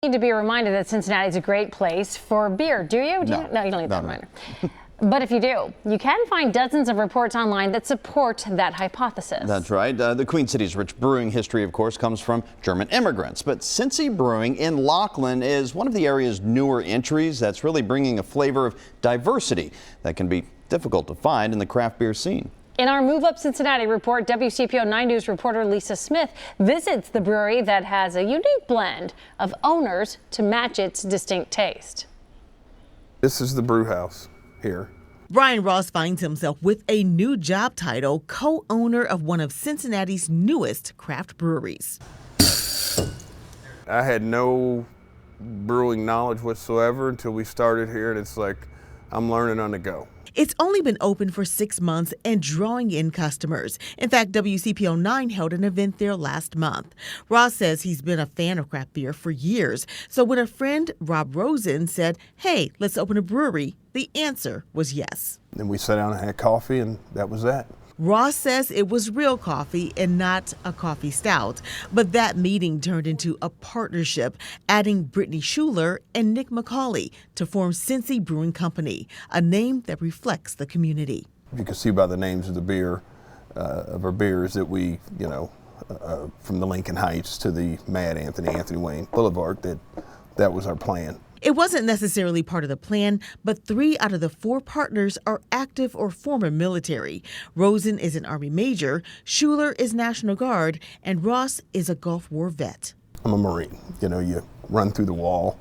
Need to be reminded that Cincinnati is a great place for beer. Do you? No, you don't need that reminder. But if you do, you can find dozens of reports online that support that hypothesis. That's right. The Queen City's rich brewing history, of course, comes from German immigrants. But Cincy Brewing in Lockland is one of the area's newer entries that's really bringing a flavor of diversity that can be difficult to find in the craft beer scene. In our Move Up Cincinnati report, WCPO 9 News reporter Lisa Smith visits the brewery that has a unique blend of owners to match its distinct taste. This is the brew house here. Brian Ross finds himself with a new job title, co-owner of one of Cincinnati's newest craft breweries. I had no brewing knowledge whatsoever until we started here, and it's like I'm learning on the go. It's only been open for 6 months and drawing in customers. In fact, WCPO 9 held an event there last month. Ross says he's been a fan of craft beer for years. So when a friend, Rob Rosen, said, "Hey, let's open a brewery," the answer was yes. Then we sat down and had coffee, and that was that. Ross says it was real coffee and not a coffee stout. But that meeting turned into a partnership, adding Brittany Schuler and Nick McCauley to form Cincy Brewing Company, a name that reflects the community. You can see by the names of the beer, of our beers that we, from the Lincoln Heights to the Mad Anthony Wayne Boulevard, that was our plan. It wasn't necessarily part of the plan, but 3 out of the 4 partners are active or former military. Rosen is an Army major, Schuler is National Guard, and Ross is a Gulf War vet. I'm a Marine. You run through the wall.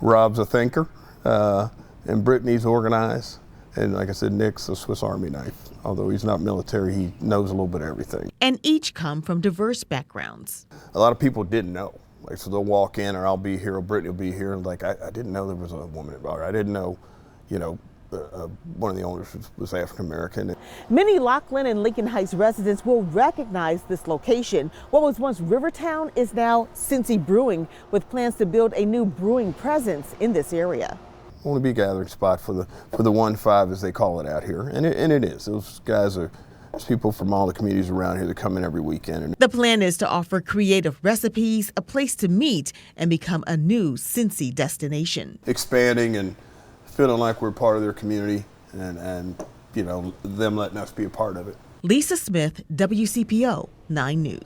Rob's a thinker, and Brittany's organized. And like I said, Nick's a Swiss Army knife. Although he's not military, he knows a little bit of everything. And each come from diverse backgrounds. A lot of people didn't know. So they'll walk in, or I'll be here, or Brittany will be here, and I didn't know there was a woman involved. I didn't know, one of the owners was African American. Many Lockland and Lincoln Heights residents will recognize this location. What was once Rivertown is now Cincy Brewing, with plans to build a new brewing presence in this area. I want to be a gathering spot for the 1-5, as they call it out here, and it is. Those guys are. There's people from all the communities around here that come in every weekend. The plan is to offer creative recipes, a place to meet, and become a new Cincy destination. Expanding and feeling like we're part of their community, and them letting us be a part of it. Lisa Smith, WCPO 9 News.